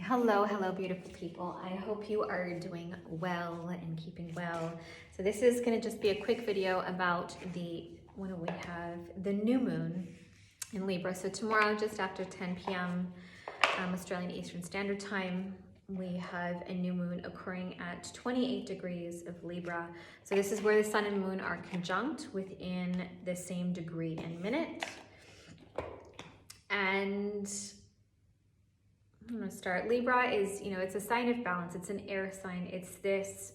Hello, beautiful people. I hope you are doing well and keeping well. So this is going to just be a quick video about what do we have? The new moon in Libra. So tomorrow, just after 10 p.m. Australian Eastern Standard Time, we have a new moon occurring at 28 degrees of Libra. So this is where the sun and moon are conjunct within the same degree and minute. And I'm gonna start. Libra is, it's a sign of balance. It's an air sign. It's this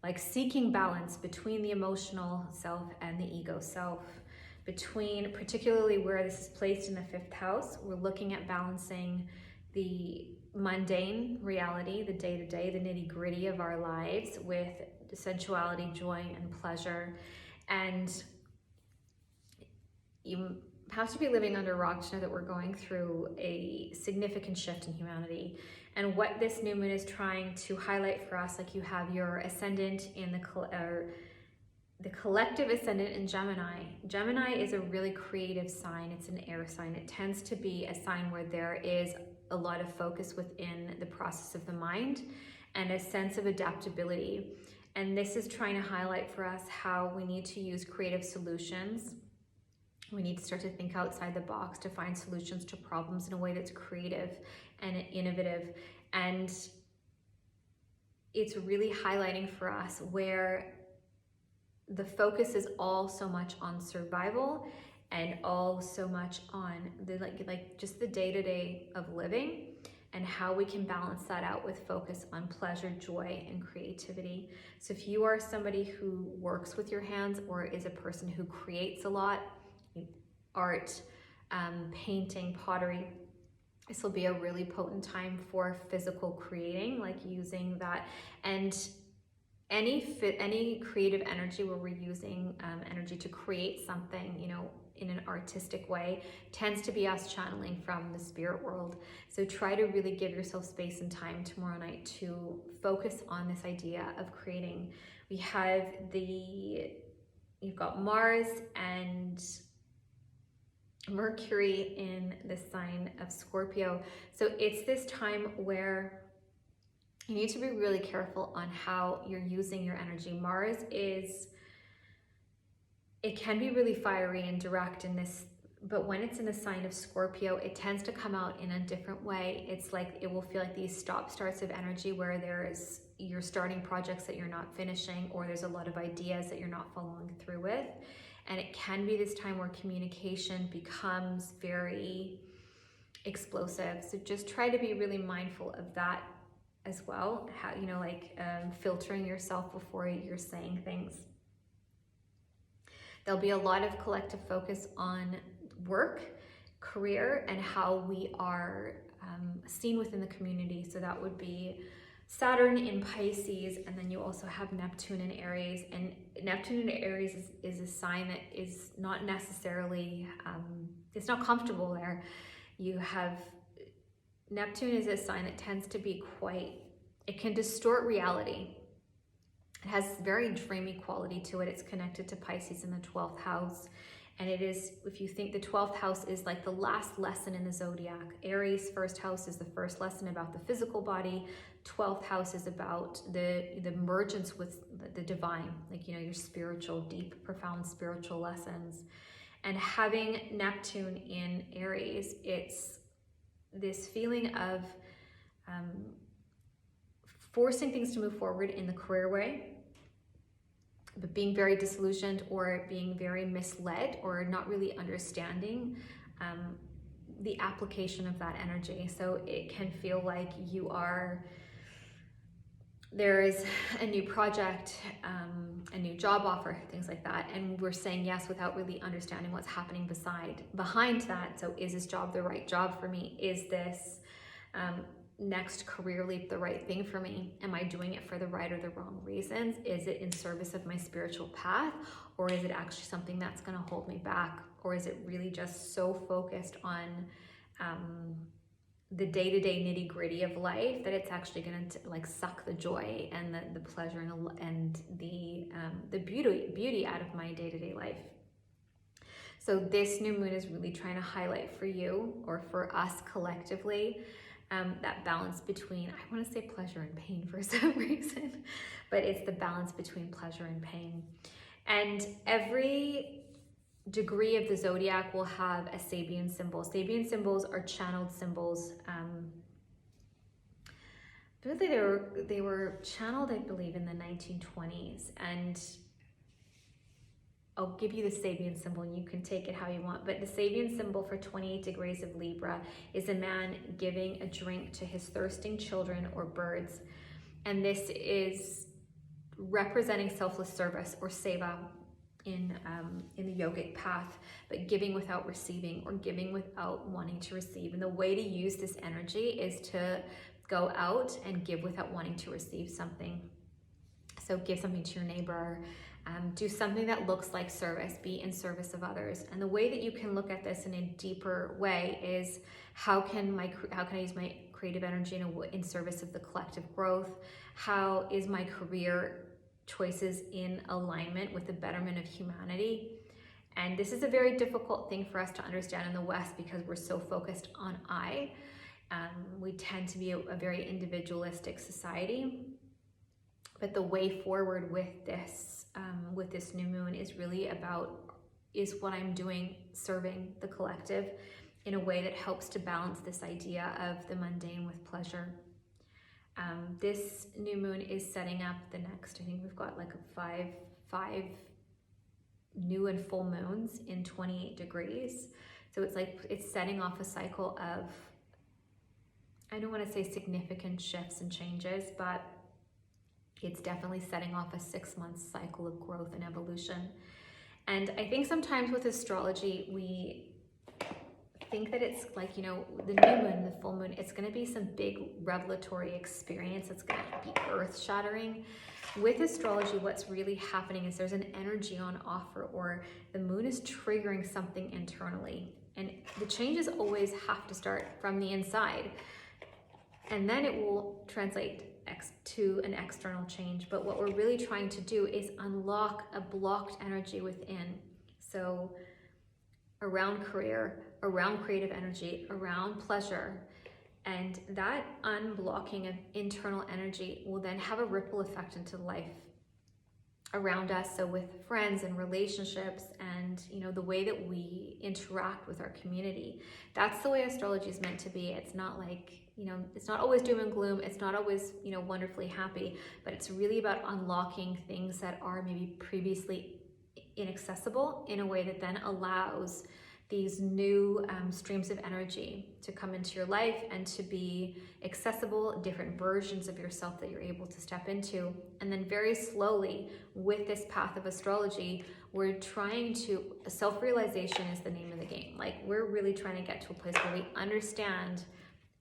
like seeking balance between the emotional self and the ego self. Between, particularly where this is placed in the fifth house, we're looking at balancing the mundane reality, the day-to-day, the nitty-gritty of our lives with sensuality, joy, and pleasure. And you have to be living under a rock to know that we're going through a significant shift in humanity. And what this new moon is trying to highlight for us, like you have your ascendant in the collective ascendant in Gemini. Gemini is a really creative sign. It's an air sign. It tends to be a sign where there is a lot of focus within the process of the mind and a sense of adaptability. And this is trying to highlight for us how we need to use creative solutions. We need to start to think outside the box to find solutions to problems in a way that's creative and innovative. And it's really highlighting for us where the focus is all so much on survival and all so much on the like just the day-to-day of living, and how we can balance that out with focus on pleasure, joy, and creativity. So if you are somebody who works with your hands or is a person who creates a lot, art, painting, pottery, this will be a really potent time for physical creating, like using that. And any creative energy where we're using energy to create something, in an artistic way, tends to be us channeling from the spirit world. So try to really give yourself space and time tomorrow night to focus on this idea of creating. You've got Mars and Mercury in the sign of Scorpio. So it's this time where you need to be really careful on how you're using your energy. Mars it can be really fiery and direct in this, but when it's in the sign of Scorpio, it tends to come out in a different way. It's like, it will feel like these stop-starts of energy where you're starting projects that you're not finishing, or there's a lot of ideas that you're not following through with. And it can be this time where communication becomes very explosive. So just try to be really mindful of that as well. How, filtering yourself before you're saying things. There'll be a lot of collective focus on work, career, and how we are seen within the community. So that would be Saturn in Pisces, and then you also have Neptune in Aries. And Neptune in Aries is a sign that is not necessarily, it's not comfortable there. You have, Neptune is a sign that tends to be it can distort reality. It has very dreamy quality to it. It's connected to Pisces in the 12th house. And it is, if you think the 12th house is like the last lesson in the zodiac. Aries, first house, is the first lesson about the physical body. 12th house is about the emergence with the divine, your spiritual, deep, profound spiritual lessons. And having Neptune in Aries, it's this feeling of forcing things to move forward in the career way, but being very disillusioned or being very misled or not really understanding the application of that energy. So it can feel like there is a new project, a new job offer, things like that, and we're saying yes without really understanding what's happening behind that. So is this job the right job for me? Is this next career leap the right thing for me? Am I doing it for the right or the wrong reasons? Is it in service of my spiritual path, or is it actually something that's going to hold me back? Or is it really just so focused on the day-to-day nitty-gritty of life that it's actually going to suck the joy and the pleasure and the beauty out of my day-to-day life? So this new moon is really trying to highlight for you, or for us collectively, that balance between, I want to say pleasure and pain for some reason, but it's the balance between pleasure and pain. And every degree of the zodiac will have a Sabian symbol. Sabian symbols are channeled symbols. They were channeled, I believe, in the 1920s, and I'll give you the Sabian symbol and you can take it how you want. But the Sabian symbol for 28 degrees of Libra is a man giving a drink to his thirsting children or birds. And this is representing selfless service, or seva, in the yogic path, but giving without receiving, or giving without wanting to receive. And the way to use this energy is to go out and give without wanting to receive something. So give something to your neighbor, do something that looks like service, be in service of others. And the way that you can look at this in a deeper way is how can I use my creative energy in service of the collective growth? How is my career choices in alignment with the betterment of humanity? And this is a very difficult thing for us to understand in the West because we're so focused on I. We tend to be a very individualistic society. But the way forward with this new moon is really about, is what I'm doing serving the collective in a way that helps to balance this idea of the mundane with pleasure. This new moon is setting up the next, I think we've got like five new and full moons in 28 degrees. So it's setting off a cycle of, I don't want to say significant shifts and changes, but it's definitely setting off a 6-month cycle of growth and evolution. And I think sometimes with astrology, we think that it's like, the new moon, the full moon, it's going to be some big revelatory experience. It's going to be earth shattering. With astrology, what's really happening is there's an energy on offer, or the moon is triggering something internally. And the changes always have to start from the inside. And then it will translate to an external change. But what we're really trying to do is unlock a blocked energy within. So around career, around creative energy, around pleasure. And that unblocking of internal energy will then have a ripple effect into life around us. So with friends and relationships and, the way that we interact with our community. That's the way astrology is meant to be. It's not like, it's not always doom and gloom. It's not always, wonderfully happy, but it's really about unlocking things that are maybe previously inaccessible in a way that then allows these new streams of energy to come into your life and to be accessible, different versions of yourself that you're able to step into. And then very slowly, with this path of astrology, we're trying to, self-realization is the name of the game. Like, we're really trying to get to a place where we understand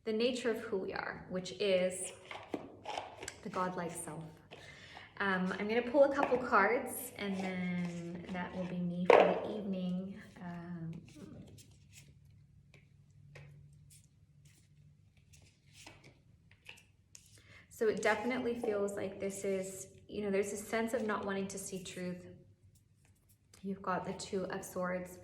the nature of who we are, which is the godlike self. I'm going to pull a couple cards, and then that will be me for the evening. So it definitely feels like this is, there's a sense of not wanting to see truth. You've got the Two of Swords.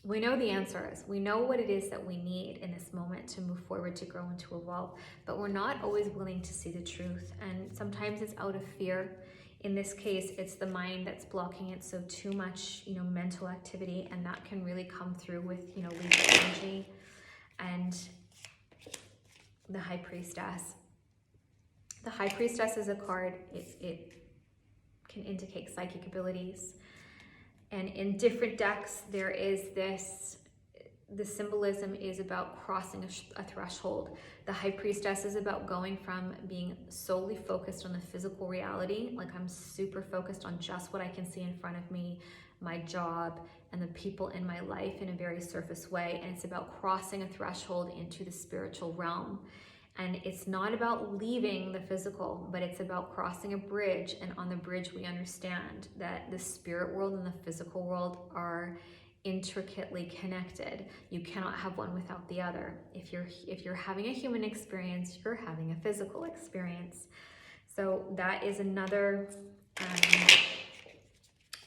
We know the answers. We know what it is that we need in this moment to move forward, to grow and to evolve, but we're not always willing to see the truth. And sometimes it's out of fear. In this case, it's the mind that's blocking it. So too much, mental activity, and that can really come through with, Libra energy. And the High Priestess. The High Priestess is a card. It can indicate psychic abilities. And in different decks, there is this, the symbolism is about crossing a threshold. The High Priestess is about going from being solely focused on the physical reality, like I'm super focused on just what I can see in front of me, my job, and the people in my life in a very surface way. And it's about crossing a threshold into the spiritual realm. And it's not about leaving the physical, but it's about crossing a bridge. And on the bridge, we understand that the spirit world and the physical world are intricately connected. You cannot have one without the other. If you're having a human experience, you're having a physical experience. So that is another,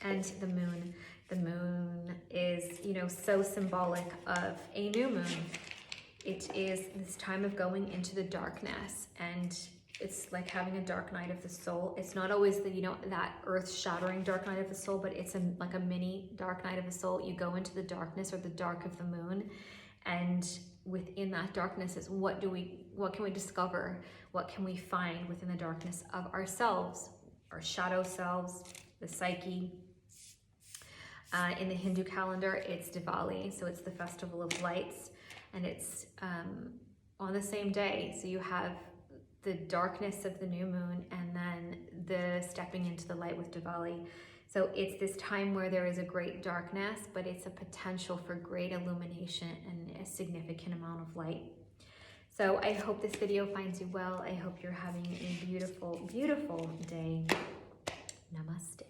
and the moon. The moon is, so symbolic of a new moon. it is this time of going into the darkness, and it's like having a dark night of the soul. It's not always the, you know, that earth-shattering dark night of the soul, but it's like a mini dark night of the soul. You go into the darkness or the dark of the moon, and within that darkness is what can we discover? What can we find within the darkness of ourselves, our shadow selves, the psyche? In the Hindu calendar, it's Diwali, so it's the festival of lights, and it's on the same day. So you have the darkness of the new moon and then the stepping into the light with Diwali. So it's this time where there is a great darkness, but it's a potential for great illumination and a significant amount of light. So I hope this video finds you well. I hope you're having a beautiful, beautiful day. Namaste.